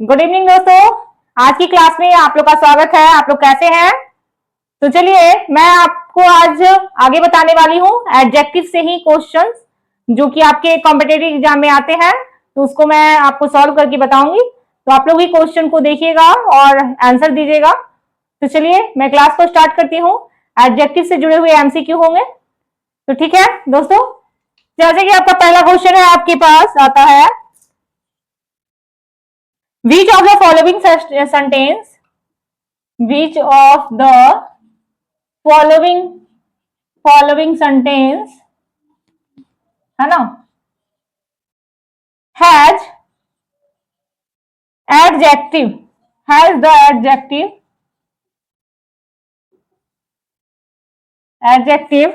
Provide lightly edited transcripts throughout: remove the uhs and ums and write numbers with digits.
Good evening दोस्तों। आज की क्लास में आप लोग का स्वागत है। आप लोग कैसे हैं? तो चलिए मैं आपको आज आगे बताने वाली हूँ एडजेक्टिव से ही क्वेश्चंस जो कि आपके कॉम्पिटेटिव एग्जाम में आते हैं, तो उसको मैं आपको सॉल्व करके बताऊंगी। तो आप लोग भी क्वेश्चन को देखिएगा और आंसर दीजिएगा। तो चलिए मैं क्लास को स्टार्ट करती हूँ। एडजेक्टिव से जुड़े हुए एमसीक्यू होंगे, तो ठीक है दोस्तों। जैसे कि आपका पहला क्वेश्चन है, आपके पास आता है, which of the following sentence which of the following sentence है ना has adjective has the adjective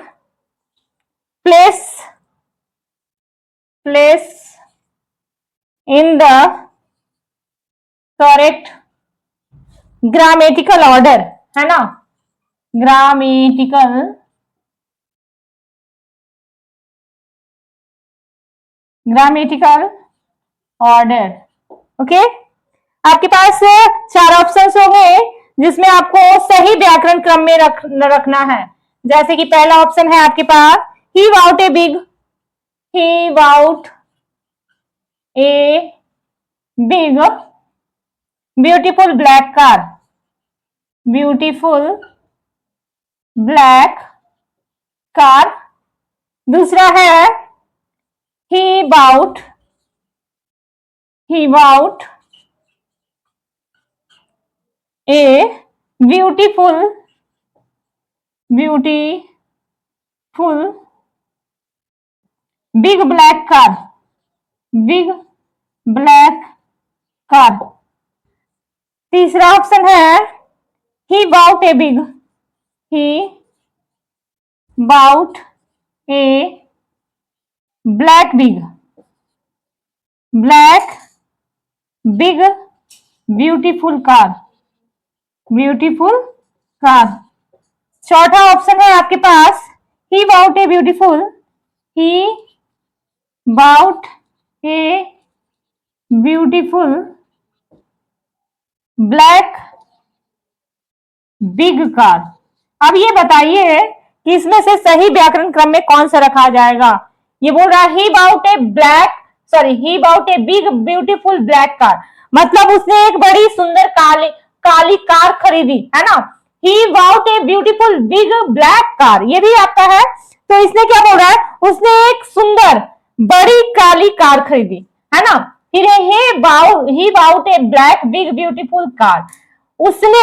place in the correct grammatical order, है ना, grammatical order। ओके, आपके पास चार ऑप्शंस होंगे जिसमें आपको सही व्याकरण क्रम में रखना है। जैसे कि पहला ऑप्शन है आपके पास, he bought a big beautiful black car. दूसरा है, he bought a beautiful big black car. तीसरा ऑप्शन है, he bought a black big beautiful car. चौथा ऑप्शन है आपके पास, he bought a beautiful black big car. अब ये बताइए कि इसमें से सही व्याकरण क्रम में कौन सा रखा जाएगा। ये बोल रहा है he bought a big beautiful black car, मतलब उसने एक बड़ी सुंदर काली कार खरीदी, है ना। He bought a beautiful big black car, ये भी आपका है। तो इसने क्या बोल रहा है, उसने एक सुंदर बड़ी काली कार खरीदी, है ना। फिर he bought a black big beautiful car, उसने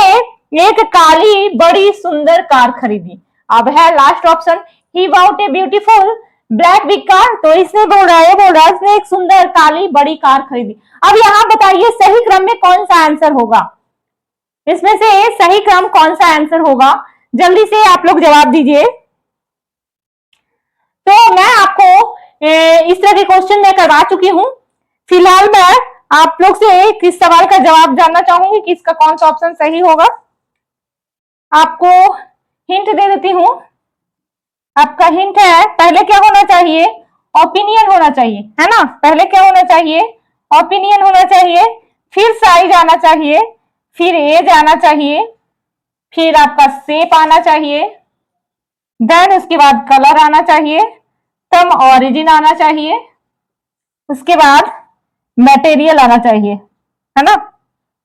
एक काली बड़ी सुंदर कार खरीदी। अब है last option, he bought a beautiful black big car, तो इसने बोल रहा है उसने एक सुंदर काली बड़ी कार खरीदी। अब यहाँ बताइए सही क्रम में कौन सा आंसर होगा, इसमें से सही क्रम कौन सा आंसर होगा, जल्दी से आप लोग जवाब दीजिए। तो मैं आपको इस तरह के क्वेश्चन मैं करवा चुकी हूं। फिलहाल मैं आप लोग से किस सवाल का जवाब जानना चाहूंगी कि इसका कौन सा ऑप्शन सही होगा। आपको हिंट दे देती हूं। आपका हिंट है, पहले क्या होना चाहिए, ओपिनियन होना चाहिए, है ना। पहले क्या होना चाहिए, ओपिनियन होना चाहिए, फिर साइज आना चाहिए, फिर एज आना चाहिए, फिर आपका शेप आना चाहिए, देन उसके बाद कलर आना चाहिए, तब ऑरिजिन आना चाहिए, उसके बाद मटेरियल आना चाहिए, है ना।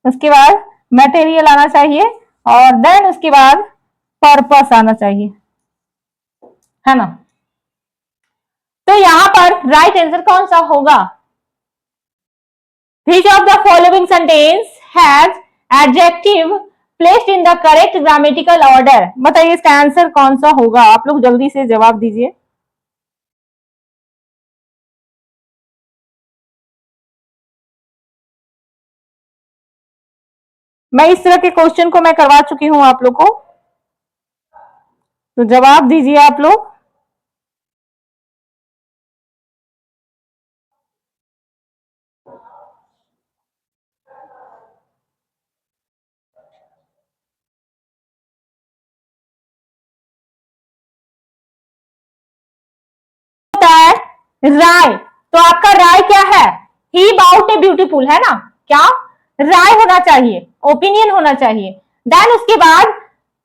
उसके बाद मटेरियल आना चाहिए और देन उसके बाद पर्पस आना चाहिए, है ना। तो यहां पर राइट आंसर कौन सा होगा, which of the following sentence has adjective placed in the correct grammatical order। बताइए इसका आंसर कौन सा होगा, आप लोग जल्दी से जवाब दीजिए। मैं इस तरह के क्वेश्चन को मैं करवा चुकी हूं आप लोग को, तो जवाब दीजिए आप लोग। राय, तो आपका राय क्या है, ही बाउट ए ब्यूटीफुल, है ना। क्या राय होना चाहिए, ओपिनियन होना चाहिए। देन उसके बाद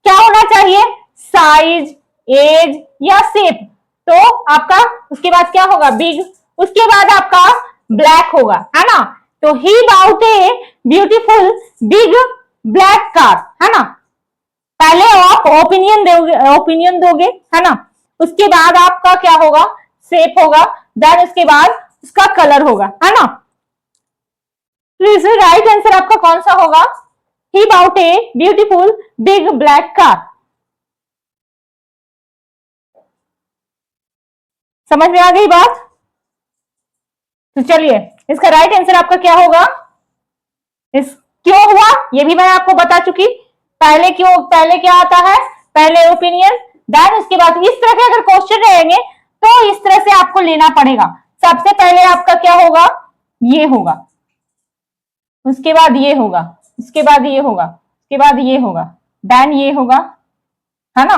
क्या होना चाहिए, साइज, एज या शेप। तो आपका उसके बाद क्या होगा, बिग। उसके बाद आपका ब्लैक होगा, है ना। तो he bought a beautiful big black car, है ना। पहले आप ओपिनियन दोगे, है ना। उसके बाद आपका क्या होगा, शेप होगा। देन उसके बाद उसका कलर होगा, है ना। तो इसमें राइट आंसर आपका कौन सा होगा, he bought a beautiful big black car. समझ में आ गई बात। तो चलिए इसका राइट आंसर आपका क्या होगा, इस क्यों हुआ ये भी मैं आपको बता चुकी। पहले क्या आता है, पहले ओपिनियन, देन उसके बाद इस तरह के अगर क्वेश्चन रहेंगे तो इस तरह से आपको लेना पड़ेगा। सबसे पहले आपका क्या होगा, ये होगा, उसके बाद ये होगा, उसके बाद ये होगा, उसके बाद ये होगा, देन ये होगा, है ना।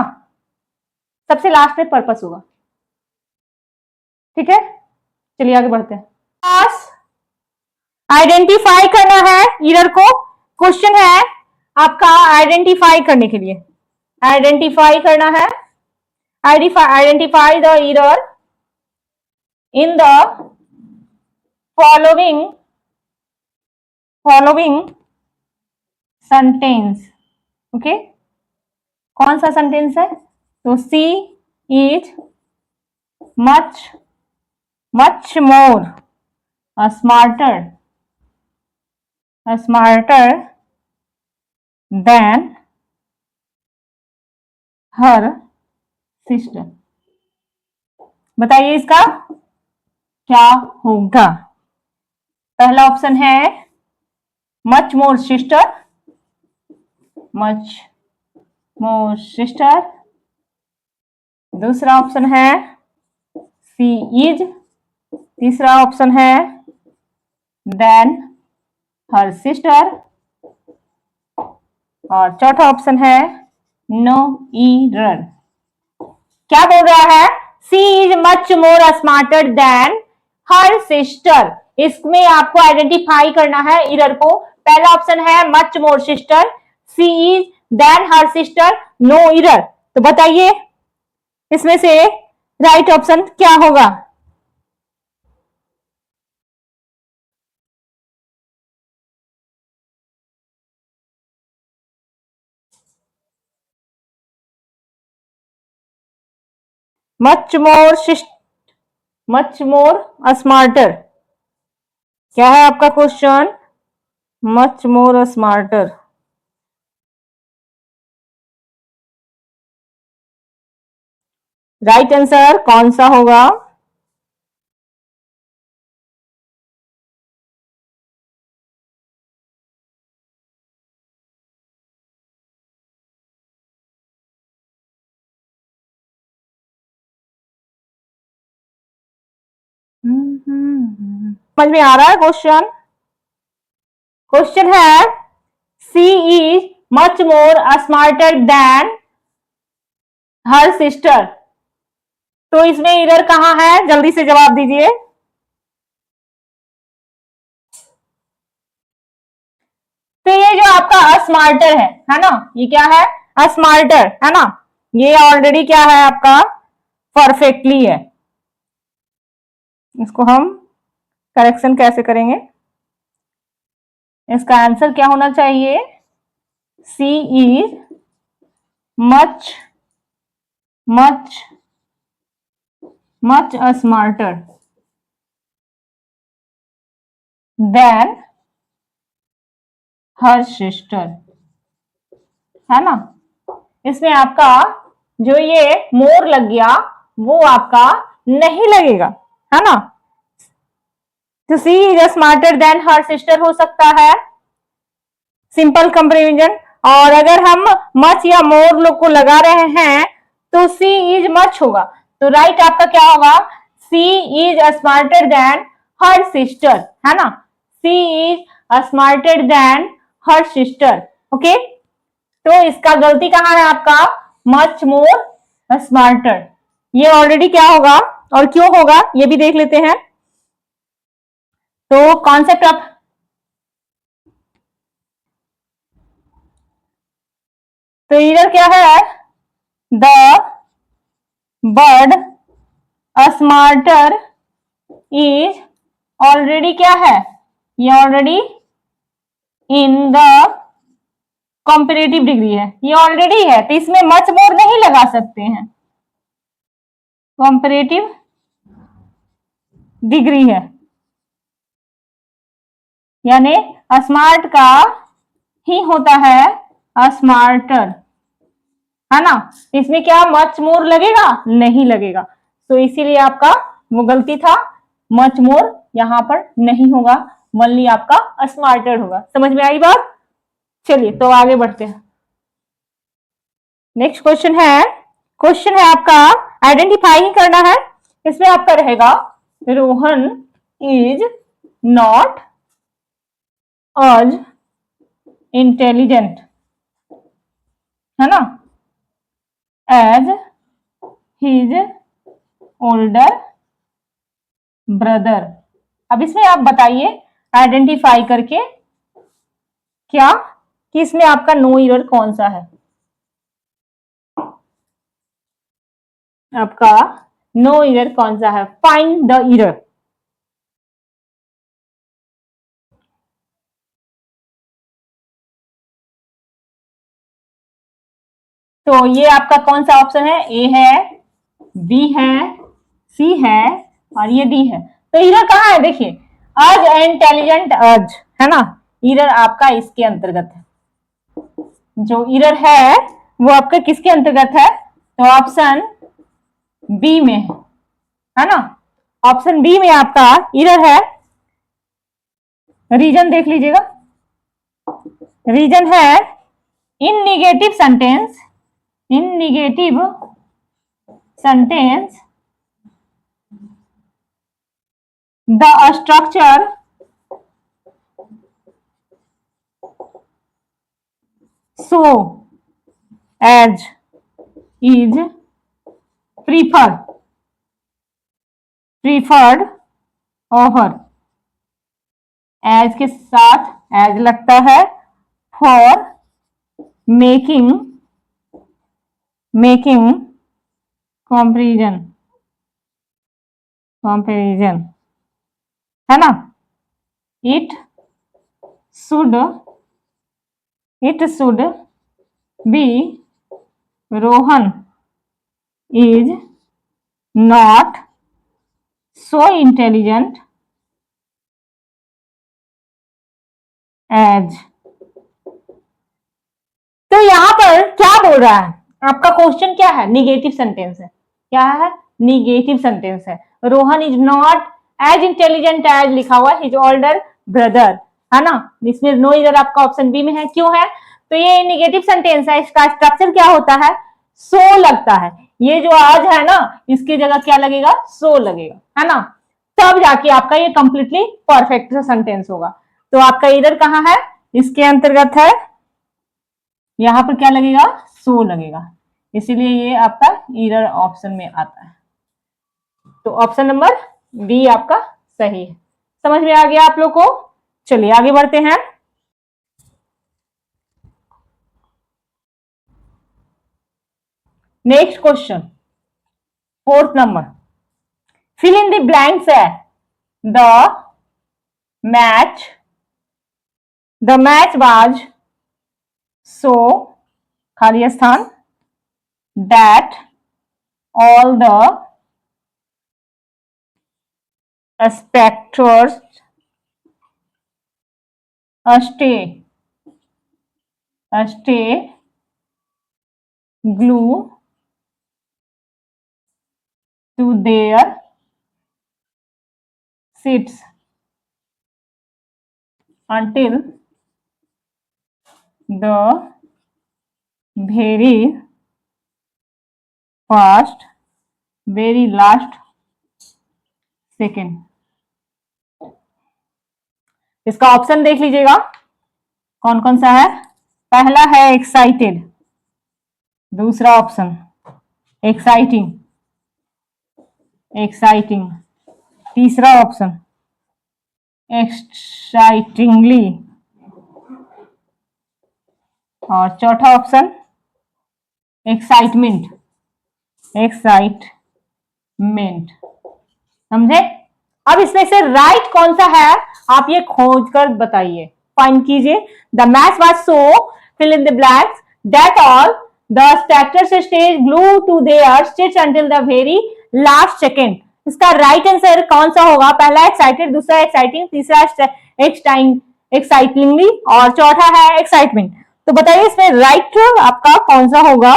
सबसे लास्ट में पर्पस होगा। ठीक है, चलिए आगे बढ़ते हैं। आइडेंटिफाई करना है एरर को। क्वेश्चन है आपका आइडेंटिफाई करने के लिए, आइडेंटिफाई करना है। Identify the error in the following sentence. Okay, कौन सा सेंटेंस है, तो she is much more smarter than her sister। बताइए इसका क्या होगा। पहला ऑप्शन है मच मोर सिस्टर, दूसरा ऑप्शन है सी इज, तीसरा ऑप्शन है देन हर सिस्टर, और चौथा ऑप्शन है नो एरर। क्या बोल रहा है, she is much more smarter than her sister. इसमें आपको आइडेंटिफाई करना है एरर को। पहला ऑप्शन है much more sister, she is than her sister, no error. तो बताइए इसमें से राइट ऑप्शन क्या होगा। मच मोर स्मार्टर, क्या है आपका question, much more smarter. Right answer कौन सा होगा, समझ में आ रहा है क्वेश्चन। क्वेश्चन है she is much more smarter than her sister. तो इसमें एरर कहां है, जल्दी से जवाब दीजिए। तो ये जो आपका अस्मार्टर है ना, ये क्या है, अस्मार्टर, है ना। ये ऑलरेडी क्या है आपका परफेक्टली है। इसको हम करेक्शन कैसे करेंगे, इसका आंसर क्या होना चाहिए, she is much smarter than her sister, है ना। इसमें आपका जो ये मोर लग गया वो आपका नहीं लगेगा, है ना। तो she is smarter than her sister हो सकता है, सिंपल कंपेरिजन। और अगर हम मच या मोर लोग को लगा रहे हैं तो सी इज मच होगा। तो राइट आपका क्या होगा, she is smarter than her sister, है ना। She is smarter than her sister. Okay, तो इसका गलती कहां है आपका, मच मोर स्मार्टर। ये ऑलरेडी क्या होगा और क्यों होगा ये भी देख लेते हैं। तो कॉन्सेप्ट ऑफ तो इधर क्या है, the bird smarter is already क्या है, ये already in the comparative degree है, ये ऑलरेडी है, तो इसमें मच मोर नहीं लगा सकते हैं, कॉम्पेरेटिव डिग्री है, यानी स्मार्ट का ही होता है स्मार्टर, है ना। इसमें क्या मच मोर लगेगा, नहीं लगेगा, तो इसीलिए आपका वो गलती था, मच मोर यहां पर नहीं होगा, ओनली आपका स्मार्टर होगा। समझ में आई बात? चलिए तो आगे बढ़ते हैं। नेक्स्ट क्वेश्चन है आपका आइडेंटिफाई करना है। इसमें आपका रहेगा Rohan is not as intelligent, है ना, एज हिज ओल्डर ब्रदर। अब इसमें आप बताइए आइडेंटिफाई करके क्या कि इसमें आपका नो एरर कौन सा है। आपका नो एरर कौन सा है, फाइंड द एरर। तो ये आपका कौन सा ऑप्शन है, ए है, बी है, सी है और ये डी है। तो एरर कहाँ है, देखिए अज इंटेलिजेंट अज, है ना, एरर आपका इसके अंतर्गत है। जो एरर है वो आपका किसके अंतर्गत है, तो ऑप्शन बी में है ना, ऑप्शन बी में आपका एरर है। रीजन देख लीजिएगा, रीजन है in negative sentence, in negative sentence the structure so as is preferred over, as के साथ as लगता है, for making comparison है ना, it should be Rohan is not so intelligent as। तो यहां पर क्या बोल रहा है, आपका क्वेश्चन क्या है, निगेटिव सेंटेंस है, क्या है, निगेटिव सेंटेंस है। Rohan is not as intelligent as लिखा हुआ हिज ओल्डर ब्रदर, है ना, इसमें नो इधर आपका ऑप्शन बी में है, क्यों है, तो ये निगेटिव सेंटेंस है, इसका स्ट्रक्चर क्या होता है, सो लगता है, ये जो आज है ना इसकी जगह क्या लगेगा, सो लगेगा, है ना, तब जाके आपका ये कंप्लीटली परफेक्ट सेंटेंस होगा। तो आपका इधर कहाँ है, इसके अंतर्गत है, यहां पर क्या लगेगा, सो लगेगा, इसीलिए ये आपका एरर ऑप्शन में आता है। तो ऑप्शन नंबर बी आपका सही है। समझ में आ गया आप लोग को? चलिए आगे बढ़ते हैं। Next question, fourth number, fill in the blanks है, द मैच वाज सो, खाली स्थान, that all the spectators stay glued to their seats until the very last second। इसका ऑप्शन देख लीजिएगा कौन कौन सा है। पहला है एक्साइटेड, दूसरा ऑप्शन एक्साइटिंग, तीसरा ऑप्शन एक्साइटिंगली और चौथा ऑप्शन एक्साइटमेंट, एक्साइटमेंट, समझे। अब इसमें से राइट कौन सा है आप ये खोज कर बताइए, फाइंड कीजिए। The match was so, fill in the blanks, that all the spectators stayed glue to their seats until the very last second. इसका राइट आंसर कौन सा होगा? पहला एक्साइटेड, दूसरा एक्साइटिंग, तीसरा एक्साइटिंगली और चौथा है एक्साइटमेंट। तो बताइए इसमें राइट आपका कौन सा होगा?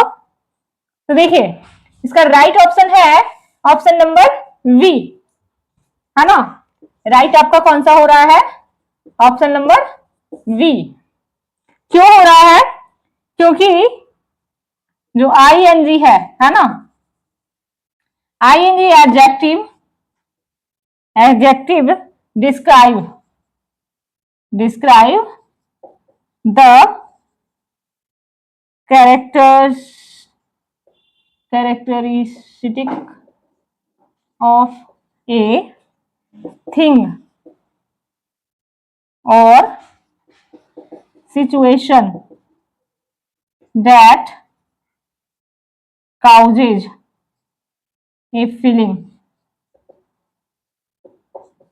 तो देखिए इसका राइट ऑप्शन है ऑप्शन नंबर वी, है ना। राइट आपका कौन सा हो रहा है? Option number B. क्यों हो रहा है? क्योंकि जो आईएनजी है ना, ING adjective, adjective describe the characteristic of a thing or situation that causes a feeling.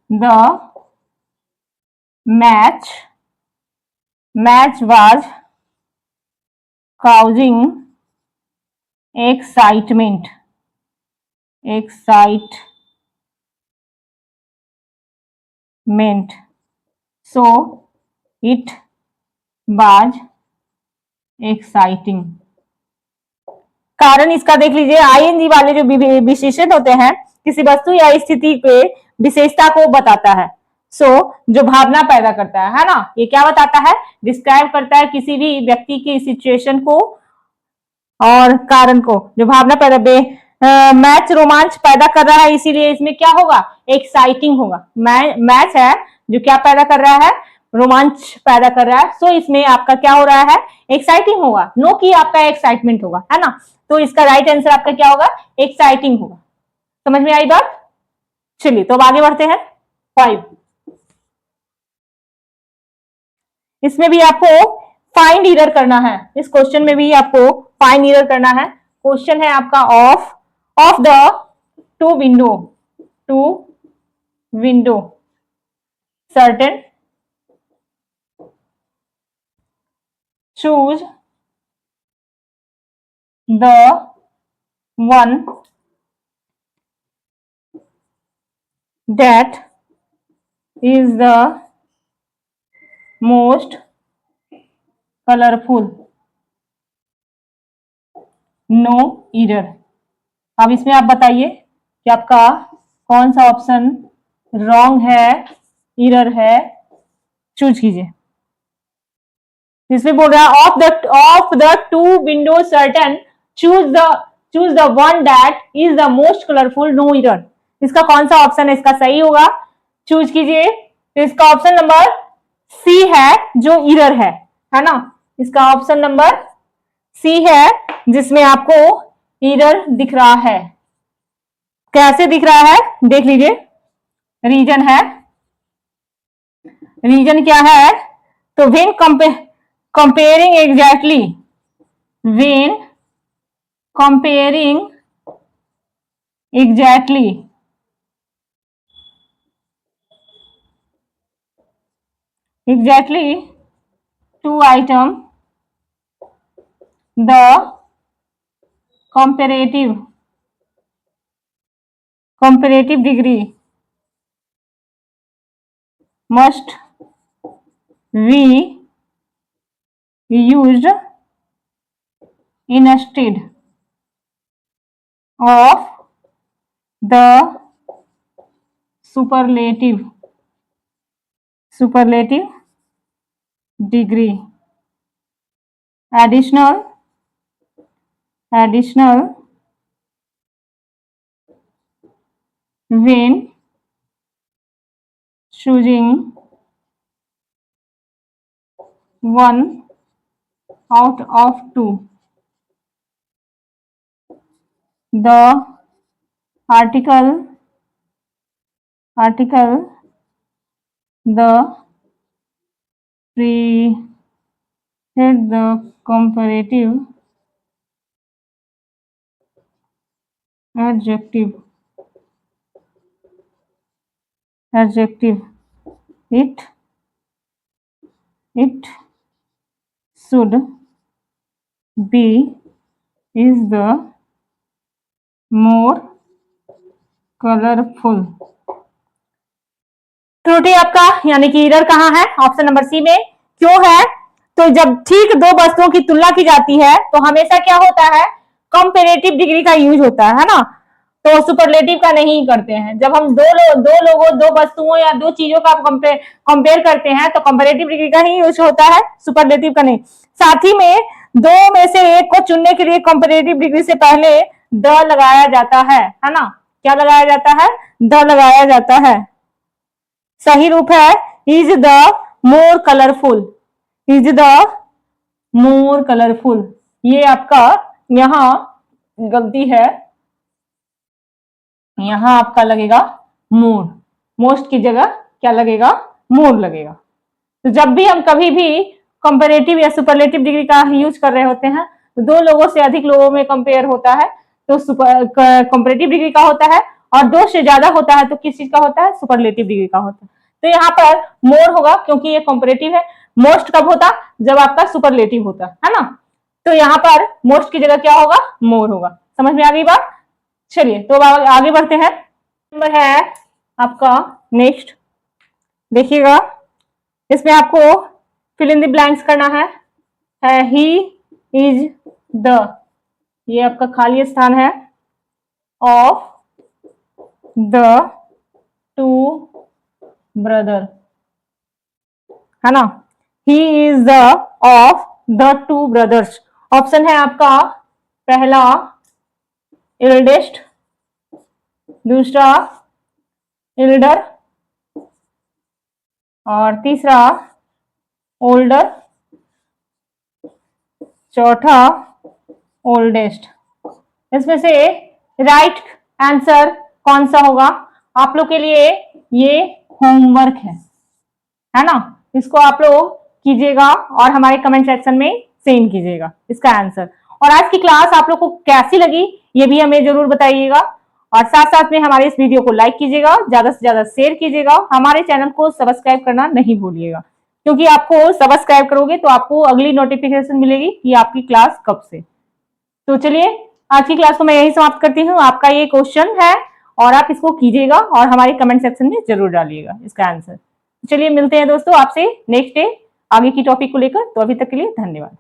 The match was causing excitement, so it was exciting। कारण इसका देख लीजिए, आईएनजी वाले जो विशेषण होते हैं किसी वस्तु या स्थिति के विशेषता को बताता है। जो भावना पैदा करता है ना, ये क्या बताता है? डिस्क्राइब करता है किसी भी व्यक्ति की सिचुएशन को और कारण को, जो भावना पैदा मैच रोमांच पैदा कर रहा है, इसीलिए इसमें क्या होगा? एक्साइटिंग होगा। मैच है जो क्या पैदा कर रहा है? रोमांच पैदा कर रहा है। सो इसमें आपका क्या हो रहा है? एक्साइटिंग होगा, नो कि आपका एक्साइटमेंट होगा, है ना। तो इसका राइट आंसर आपका क्या होगा? एक्साइटिंग होगा। समझ में आई बात? चलिए तो अब आगे बढ़ते हैं। 5, इसमें भी आपको फाइंड ईरर करना है। इस क्वेश्चन में भी आपको फाइंड ईरर करना है। क्वेश्चन है आपका of the two window certain, choose the one that is the most colorful, no error। अब इसमें आप बताइए कि आपका कौन सा ऑप्शन रॉन्ग है, एरर है, चूज कीजिए। इसमें बोल रहा है of the two window curtain, choose the one that is the most colourful, no error. इसका कौन सा ऑप्शन है इसका सही होगा? चूज कीजिए। तो इसका ऑप्शन नंबर सी है जो एरर है ना। इसका ऑप्शन नंबर सी है जिसमें आपको एरर दिख रहा है। कैसे दिख रहा है देख लीजिए। रीजन है, रीजन क्या है? तो when comparing exactly, when comparing exactly two item, the comparative degree must be used instead of the superlative degree। additional when choosing one out of two, the article the the comparative adjective, adjective, it should be, is the, more colourful. त्रुटि आपका यानी कि error कहाँ है? Option number C में। क्यों है? तो जब ठीक दो वस्तुओं की तुलना की जाती है तो हमेशा क्या होता है? कंपेरेटिव डिग्री का यूज होता है ना, तो सुपरलेटिव का नहीं करते हैं। जब हम दो वस्तुओं या दो चीजों का कंपेयर करते हैं तो कंपेरेटिव डिग्री का ही यूज होता है, सुपरलेटिव का नहीं। साथ ही में दो में से एक को चुनने के लिए कंपेरेटिव डिग्री से पहले द लगाया जाता है ना? क्या लगाया जाता है? द लगाया जाता है। सही रूप है is the more colourful, is the more colourful. ये आपका यहां गलती है, यहां आपका लगेगा मोर, मोस्ट की जगह क्या लगेगा? मोर लगेगा। तो जब भी हम कभी भी कंपेरेटिव या सुपरलेटिव डिग्री का यूज कर रहे होते हैं तो दो लोगों से अधिक लोगों में कंपेयर होता है तो कंपेरेटिव डिग्री का होता है, और दो से ज्यादा होता है तो किस चीज का होता है? सुपरलेटिव डिग्री का होता है। तो यहाँ पर मोर होगा क्योंकि ये कंपेरेटिव है। मोस्ट कब होता? जब आपका सुपरलेटिव होता है ना। तो यहाँ पर मोस्ट की जगह क्या होगा? मोर होगा। समझ में आ गई बात? चलिए तो आगे बढ़ते हैं। नंबर है आपका नेक्स्ट, देखिएगा इसमें आपको फिल इन द ब्लैंक्स करना है। ही इज द, ये आपका खाली स्थान है, ऑफ द टू ब्रदर, है ना। He is the of the two brothers. Option है आपका पहला एल्डेस्ट, दूसरा एल्डर, और तीसरा ओल्डर, चौथा ओल्डेस्ट। इसमें से राइट आंसर कौन सा होगा? आप लोग के लिए ये होमवर्क है ना। इसको आप लोग कीजिएगा और हमारे कमेंट सेक्शन में सेंड कीजिएगा इसका आंसर। और आज की क्लास आप लोग को कैसी लगी ये भी हमें जरूर बताइएगा, और साथ साथ में हमारे इस वीडियो को लाइक कीजिएगा, ज्यादा से ज्यादा शेयर कीजिएगा, हमारे चैनल को सब्सक्राइब करना नहीं भूलिएगा, क्योंकि आपको सब्सक्राइब करोगे तो आपको अगली नोटिफिकेशन मिलेगी कि आपकी क्लास कब से। तो चलिए आज की क्लास को मैं यही समाप्त करती हूँ। आपका ये क्वेश्चन है और आप इसको कीजिएगा और हमारे कमेंट सेक्शन में जरूर डालिएगा इसका आंसर। चलिए मिलते हैं दोस्तों आपसे नेक्स्ट डे आगे की टॉपिक को लेकर। तो अभी तक के लिए धन्यवाद।